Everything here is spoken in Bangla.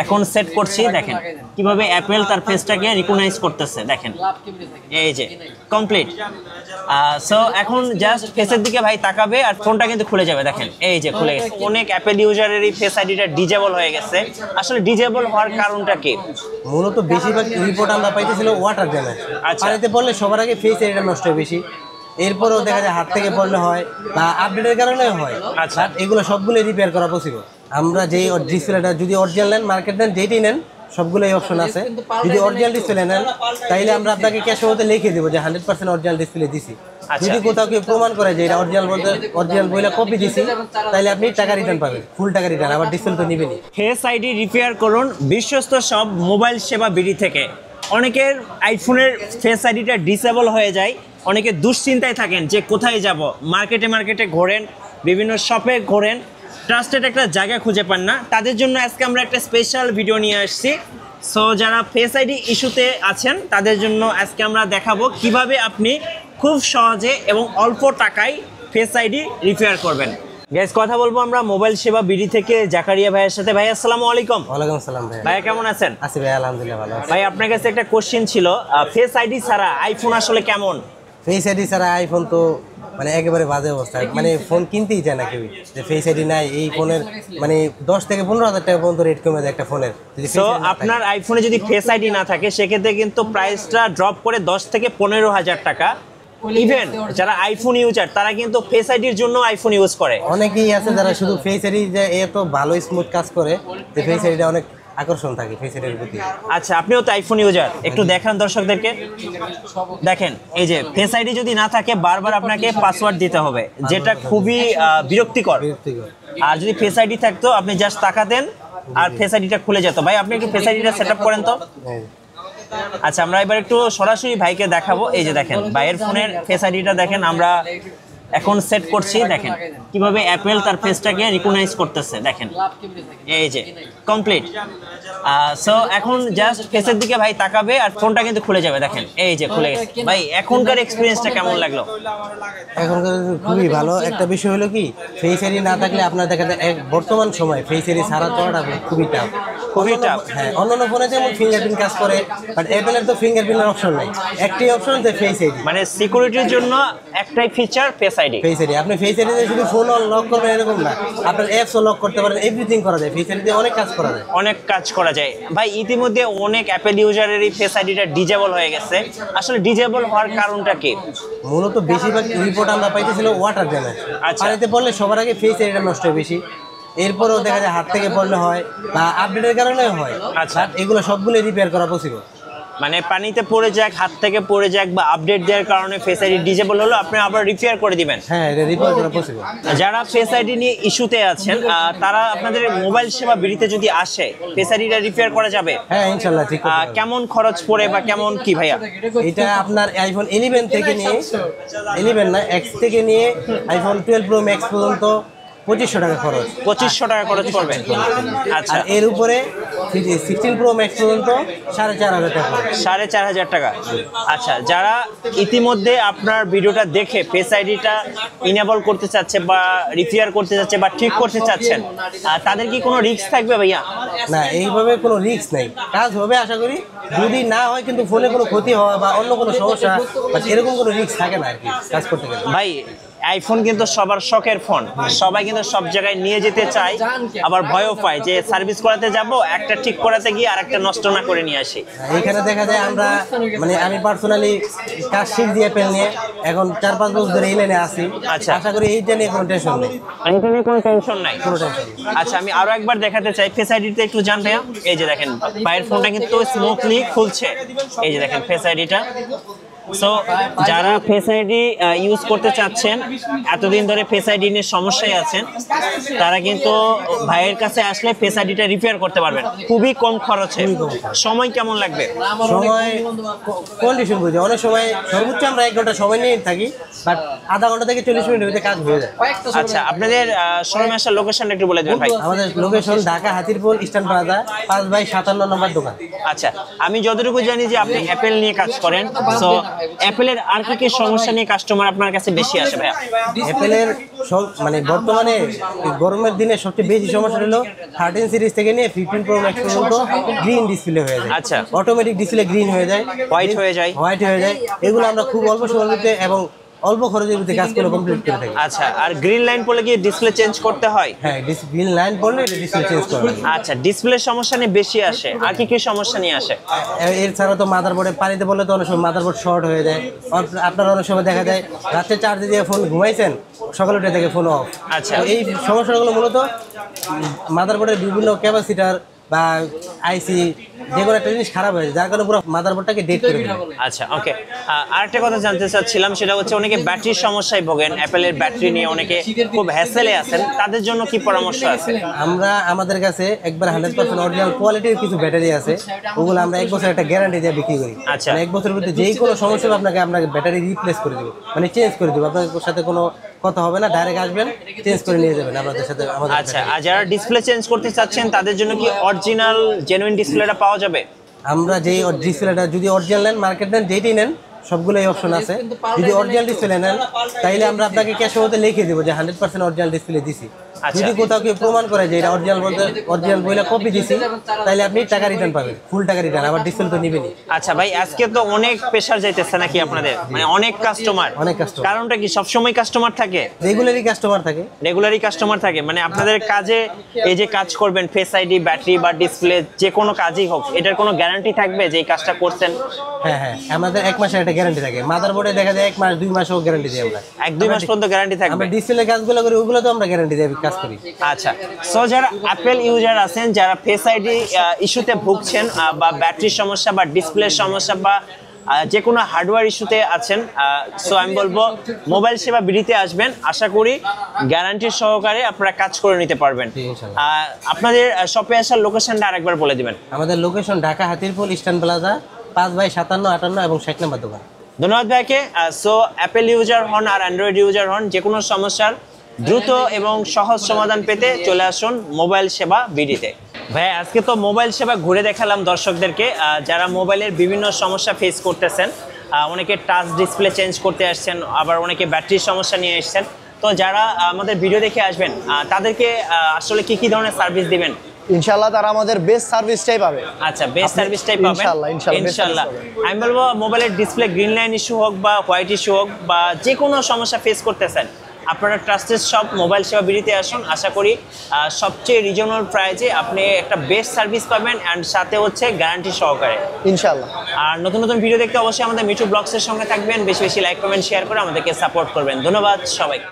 এখন সেট করছি, দেখেন কিভাবে অ্যাপেল তার ফেসটাকে রিকগনাইজ করতেছে। দেখেন এই যে কমপ্লিট। সো এখন জাস্ট ফেসের দিকে ভাই তাকাবে আর ফোনটা কিন্তু খুলে যাবে। দেখেন এই যে খুলে গেছে। অনেক অ্যাপেল ইউজারের এই ফেস আইডিটা ডিজেবল হয়ে গেছে। আসলে ডিজেবল হওয়ার কারণটা কি? মূলত বেশিরভাগ রিপোর্ট আমরা পাইতেছিল ওয়াটার ড্যামেজ। আচ্ছা। পানিতে পড়লে সবার আগে ফেস এরিয়া নষ্ট হয় বেশি, এরপরেও দেখা যায় হাত থেকে পড়লে হয় বা আপডেটের কারণেও হয়। আচ্ছা। এগুলো সবগুলো রিপেয়ার করা পসিবল। আমরা যেই ডিসপ্লেটা যদি অরিজিনাল নেন, মার্কেট নেন, যেইটাই নেন সবগুলোই অপশন আছে। যদি অরিজিনাল ডিসপ্লে নেন তাইলে আমরা আপনাকে ক্যাশের মধ্যে লিখে দেবো যে 100% অরিজিনাল ডিসপ্লে দিছি। যদি কোথাও কেউ প্রমাণ করে যে এটা অরিজিনাল বলতে অরিজিনাল বইলে কপি দিছি, তাইলে আপনি টাকা রিটার্ন পাবেন, ফুল টাকা রিটার্ন। আবার ডিসপ্লে তো নিবেনই। ফেস আইডি রিপেয়ার করুন বিশ্বস্ত সব মোবাইল সেবা বিডি থেকে। অনেকের আইফোনের ফেস আইডিটা ডিসেবল হয়ে যায়, অনেকে দুশ্চিন্তায় থাকেন যে কোথায় যাব, মার্কেটে ঘোরেন, বিভিন্ন শপে ঘোরেন, ট্রাস্টেড একটা জায়গা খুঁজে পান না। তাদের জন্য আজকে আমরা একটা স্পেশাল ভিডিও নিয়ে আসছি। সো যারা ফেস আইডি ইস্যুতে আছেন তাদের জন্য আজকে আমরা দেখাবো কিভাবে আপনি খুব সহজে এবং অল্প টাকায় ফেস আইডি রিপেয়ার করবেন। গাইস, কথা বলবো আমরা মোবাইল সেবা বিডি থেকে জাকারিয়া ভাইয়ের সাথে। ভাই আসসালামু আলাইকুম। ওয়ালাইকুম আসসালাম ভাই। ভাই কেমন আছেন? আছি ভাই, আলহামদুলিল্লাহ ভালো আছি। ভাই আপনার কাছে একটা কোশ্চেন ছিল, ফেস আইডি ছাড়া আইফোন আসলে কেমন? ফেস আইডি ছাড়া আইফোন তো মানে একেবারে বাজে অবস্থা, মানে ফোন কিনতেই চায় না কেউ। যে ফেস আইডি নাই এই ফোনের মানে 10 থেকে 15,000 টাকা পর্যন্ত রেট কমে যায় একটা ফোনের। সো আপনার আইফোনে যদি ফেস আইডি না থাকে সেক্ষেত্রে কিন্তু প্রাইসটা ড্রপ করে 10 থেকে 15,000 টাকা। ইভেন যারা আইফোন ইউজার তারা কিন্তু ফেস আইডির জন্য আইফোন ইউজ করে। অনেকেই আছে যারা শুধু ফেস আইডি যে এত ভালো স্মুথ কাজ করে যে ফেস আইডিটা অনেক আকর্ষণ থাকে ফেস আইডির প্রতি। আচ্ছা, আপনিও তো আইফোন ইউজার, একটু দেখান দর্শকদেরকে। দেখেন এই যে ফেস আইডি যদি না থাকে বারবার আপনাকে পাসওয়ার্ড দিতে হবে, যেটা খুবই বিরক্তিকর। আর যদি ফেস আইডি থাকতো আপনি জাস্ট তাকাতেন আর ফেস আইডিটা খুলে যেত। ভাই আপনি একটু ফেস আইডিটা সেটআপ করেন তো। আচ্ছা, আমরা এবার একটু সরাসরি ভাইকে দেখাবো। এই যে দেখেন ভাইয়ের ফোনের ফেস আইডিটা দেখেন, আমরা এখন সেট করছি। দেখেন কিভাবে অ্যাপেল তার ফেসটাকে রিকগনাইজ করতেছে। দেখেন এই যে কমপ্লিট। সো এখন জাস্ট ফেসের দিকে ভাই তাকাবে আর ফোনটা কিন্তু খুলে যাবে। দেখেন এই যে খুলে গেছে। ভাই এখনকার এক্সপিরিয়েন্সটা কেমন লাগলো? এখনকার খুবই ভালো। একটা বিষয় হলো কি, ফেস আইডি না থাকলে আপনার দেখা যায় বর্তমান সময় ফেস আইডি ছাড়া চলাটা খুবই টাফ। খুবই টাফ। হ্যাঁ, অন্যান্য ফোনে যেমন ফিঙ্গারপ্রিন্ট কাজ করে, বাট অ্যাপেলের তো ফিঙ্গারপ্রিন্টের অপশন নাই। একটাই অপশন যে ফেস আইডি। মানে সিকিউরিটির জন্য একটাই feature face ID. Face ID আপনি ফেস আইডিতে শুধু ফোন লক করবেন এরকম না, আপনার অ্যাপসও লক করতে পারেন, এভরিথিং করা যায়। ফেস আইডিতে অনেক কাজ করা যায়, অনেক কাজ করা যায়। ভাই ইতিমধ্যে অনেক অ্যাপেল ইউজারের এই ফেস আইডিটা ডিজেবল হয়ে গেছে। আসলে ডিজেবল হওয়ার কারণটা কি? মূলত বেশিরভাগ রিপোর্ট আমরা পাইতেছিল ওয়াটার ড্যামেজ। আচ্ছা। পানিতে পড়লে সবার আগে ফেস এরিয়া নষ্ট হয় বেশি, এরপরেও দেখা যায় হাত থেকে পড়লে হয় বা আপডেটের কারণেও হয়। আচ্ছা। এগুলো সবগুলো রিপেয়ার করা পসিবল। মানে পানিতে পড়ে যাক, হাত থেকে পড়ে যাক বা আপডেট দেওয়ার কারণে ফেস আইডি ডিজেবল হলো, আপনি আবার রিপেয়ার করে দিবেন। হ্যাঁ, এটা রিপেয়ার করা পসিবল। যারা ফেস আইডি নিয়ে ইস্যুতে আছেন তারা আপনাদের মোবাইল সেবা বিডিতে যদি আসে ফেস আইডিটা রিপেয়ার করা যাবে? হ্যাঁ, ইনশাআল্লাহ ঠিক আছে। কেমন খরচ পড়ে বা কেমন কি ভাইয়া? এটা আপনার আইফোন 11 থেকে নিয়ে 11 না X থেকে নিয়ে আইফোন 12 প্রো ম্যাক্স পর্যন্ত 2500 টাকা খরচ। 2500 টাকা খরচ পড়বে। আচ্ছা, আর এর উপরে 16 প্রো ম্যাক্স পর্যন্ত 4,500 টাকা। 4,500 টাকা। আচ্ছা, যারা ইতিমধ্যে আপনার ভিডিওটা দেখে ফেস আইডিটা ইনেবল করতে চাচ্ছে বা রিপেয়ার করতে চাচ্ছে বা ঠিক করতে চাচ্ছেন, তাদের কি কোনো রিস্ক থাকবে ভাইয়া? না, এইভাবে কোনো রিস্ক নেই, কাজ হবে আশা করি। যদি না হয় কিন্তু ফোনে কোনো ক্ষতি হওয়া বা অন্য কোনো সমস্যা বা এরকম কোনো রিস্ক থাকে না আর কি কাজ করতে গেলে। ভাই আইফোন কিন্তু সবার শখের ফোন, সবাই কিন্তু সব জায়গায় নিয়ে যেতে চায়, আবার ভয়ও পায় যে সার্ভিস করাতে যাব, একটা ঠিক করাতে গিয়ে আর একটা নষ্ট না করে নিয়ে আসি। এইখানে দেখা যায় আমরা মানে আমি পার্সোনালি কাজ শিখ দিয়ে অ্যাপেল নিয়ে এখন 4-5 বছর ধরে এই লাইনে আছি। আচ্ছা। আশা করি এইটা নিয়ে কোনো টেনশন নেই। এটা নিয়ে কোনো টেনশন নাই। কোনো টেনশন নেই। আচ্ছা, আমি আরো একবার দেখাতে চাই ফেস আইডিতে একটু জান ভাইয়া। এই যে দেখেন ভাইয়ের ফোনটা কিন্তু স্মুথলি খুলছে। এই যে দেখেন ফেস আইডিটা। সো যারা ফেস আইডি ইউজ করতে চাচ্ছেন, এতদিন ধরে ফেস আইডি নিয়ে সমস্যায় আছেন, তারা কিন্তু ভাইয়ের কাছে আসলে ফেস আইডিটা রিপেয়ার করতে পারবেন খুবই কম খরচে। সময় কেমন লাগবে? সময় কন্ডিশন বুঝে অনেক সময় সর্বোচ্চ আমরা 1 ঘন্টা সময় নিয়ে থাকি, বাট আধা ঘন্টা থেকে 40 মিনিটের ভিতরে কাজ হয়ে যায়। আচ্ছা, আপনাদের শোরুমে আসার লোকেশনটা একটু বলে দেবেন ভাই। আমাদের location Dhaka Hatirpul Eastern Plaza 5/57 number দোকান। আচ্ছা, আমি যতটুকু জানি যে আপনি অ্যাপেল নিয়ে কাজ করেন, সো অ্যাপেলের আর কি কি সমস্যা নিয়ে কাস্টমার আপনার কাছে বেশি আসে ভাইয়া? অ্যাপেলের মানে বর্তমানে গরমের দিনে সবচেয়ে বেশি সমস্যা হলো 13 সিরিজ থেকে নিয়ে 15 প্রো ম্যাক্স পর্যন্ত গ্রিন ডিসপ্লে হয়ে যায়। আচ্ছা। অটোমেটিক ডিসপ্লে গ্রিন হয়ে যায়, হোয়াইট হয়ে যায়। হোয়াইট হয়ে যায়। এগুলো আমরা খুব অল্প সময়ের মধ্যে এবং অল্প খরচের মধ্যে কাজগুলো কমপ্লিট করে থাকি। আচ্ছা, আর গ্রিন লাইন পড়লে কি ডিসপ্লে চেঞ্জ করতে হয়? হ্যাঁ, গ্রিন লাইন পড়লে ডিসপ্লে চেঞ্জ করা লাগে। আচ্ছা, ডিসপ্লে সমস্যা নিয়ে বেশি আসে, আর কি কি সমস্যা নিয়ে আসে? এর ছাড়া তো মাদারবোর্ডে পানিতে পড়লে তো অনেক সময় মাদারবোর্ড শর্ট হয়ে যায়। আপনার অনেক সময় দেখা যায় রাতে চার্জে দিয়ে ফোন ঘুমাইছেন, সকালে উঠে থেকে ফোন অফ। আচ্ছা। তো এই সমস্যাগুলো মূলত মাদারবোর্ডের বিভিন্ন ক্যাপাসিটার বা আইসি যে কোনো একটা জিনিস খারাপ হয়েছে, যার কারণে পুরো মাদারবোর্ডটাকে ডেট করে দিল। আচ্ছা, ওকে। আরেকটা কথা জানতে চাচ্ছিলাম, সেটা হচ্ছে অনেকে ব্যাটারির সমস্যায় ভোগেন, অ্যাপেলের ব্যাটারি নিয়ে অনেকে খুব হ্যাসেলে আছেন, তাদের জন্য কি পরামর্শ আছে? আমরা আমাদের কাছে একবার 100% অরিজিনাল কোয়ালিটির কিছু ব্যাটারি আছে, ওগুলো আমরা 1 বছর একটা গ্যারান্টি দিয়ে বিক্রি করি। আচ্ছা। 1 বছরের মধ্যে যেই কোনো সমস্যা হবে আপনাকে ব্যাটারি রিপ্লেস করে দেবো, মানে চেঞ্জ করে দেবো। আপনার সাথে কোনো কথা হবে না, ডাইরেক্ট আসবেন, চেঞ্জ করে নিয়ে যাবেন আমাদের সাথে। আচ্ছা, আর যারা ডিসপ্লে চেঞ্জ করতে চাচ্ছেন তাদের জন্য কি অরিজিনাল জেনুইন ডিসপ্লেটা পাওয়া যাবে? আমরা যেই ডিসপ্লেটা যদি অরিজিনাল নেন, মার্কেট নেন, যেইটাই নেন সবগুলোই অপশন আছে। যদি অরিজিনাল ডিসপ্লে নেন তাইলে আমরা আপনাকে ক্যাশের মধ্যে লিখে দেবো যে 100% অরিজিনাল ডিসপ্লে দিছি। যদি কোথাও কেউ প্রমাণ করে যে এটা অরিজিনাল বলতে অরিজিনাল বইলা কপি দিছি, তাহলে আপনি টাকা রিটার্ন পাবেন, ফুল টাকা রিটার্ন। আবার ডিসপ্লে তো নিবেনই। আচ্ছা ভাই, আজকে তো অনেক প্রেসার যাইতেছে নাকি আপনাদের, মানে অনেক কাস্টমার? অনেক কাস্টমার। কারণটা কি সবসময় কাস্টমার থাকে? রেগুলারই কাস্টমার থাকে। রেগুলারই কাস্টমার থাকে, মানে আপনাদের কাজে এই যে কাজ করবেন, ফেস আইডি, ব্যাটারি বা ডিসপ্লে, যে কোনো কাজই হোক, এটার কোনো গ্যারান্টি থাকবে যে এই কাজটা করছেন? হ্যাঁ হ্যাঁ, আমাদের 1 মাসের একটা গ্যারান্টি থাকে। মাদারবোর্ডে দেখা যায় 1 মাস 2 মাসও গ্যারান্টি দিই আমরা। 1-2 মাস পর্যন্ত গ্যারান্টি থাকবে? আমরা ডিসপ্লে কাজগুলো করি, ওগুলো তো আমরা গ্যারান্টি দিয়ে কাজ করি। আচ্ছা, সো যারা অ্যাপেল ইউজার আছেন, যারা ফেস আইডি ইস্যুতে ভুগছেন বা ব্যাটারির সমস্যা বা ডিসপ্লের সমস্যা বা যে কোনো হার্ডওয়্যার ইস্যুতে আছেন, সো আমি বলবো মোবাইল সেবা বিডিতে আসবেন, আশা করি গ্যারান্টির সহকারে আপনারা কাজ করে নিতে পারবেন। আপনাদের শপে আসার লোকেশনটা আরেকবার বলে দিবেন। আমাদের location Dhaka Hatirpul Eastern Plaza 5/57, 58 এবং 60 নম্বর দোকান। ধন্যবাদ ভাইকে। সো অ্যাপেল ইউজার হন আর অ্যান্ড্রয়েড ইউজার হন, যে কোনো সমস্যার দ্রুত এবং সহজ সমাধান পেতে চলে আসুন মোবাইল সেবা বিডিতে। ভাই, আজকে তো মোবাইল সেবা ঘুরে দেখালাম দর্শকদেরকে, যারা মোবাইলের বিভিন্ন সমস্যা ফেস করতেছেন। অনেকে টাচ ডিসপ্লে চেঞ্জ করতে আসছেন, আবার অনেকে ব্যাটারির সমস্যা নিয়ে এসেছেন। তো যারা আমাদের ভিডিও দেখে আসবেন, তাদেরকে আসলে কি কি ধরনের সার্ভিস দিবেন? ইনশাআল্লাহ তারা আমাদের বেস্ট সার্ভিসটাই পাবে। আচ্ছা, বেস্ট সার্ভিসটাই পাবেন ইনশাআল্লাহ। আমি বলবো মোবাইলের ডিসপ্লে গ্রিন লাইন ইস্যু হোক বা হোয়াইট ইস্যু হোক বা যে কোনো সমস্যা ফেস করতেছেন, আপনারা ট্রাস্টেড শপ মোবাইল সেবা বিডিতে আসুন। আশা করি সবচেয়ে রিজনেবল প্রাইসে আপনি একটা বেস্ট সার্ভিস পাবেন, অ্যান্ড সাথে হচ্ছে গ্যারান্টি সহকারে ইনশাআল্লাহ। আর নতুন নতুন ভিডিও দেখতে অবশ্যই আমাদের মিঠু ব্লগসের সঙ্গে থাকবেন। বেশি বেশি লাইক, কমেন্ট, শেয়ার করে আমাদেরকে সাপোর্ট করবেন। ধন্যবাদ সবাইকে।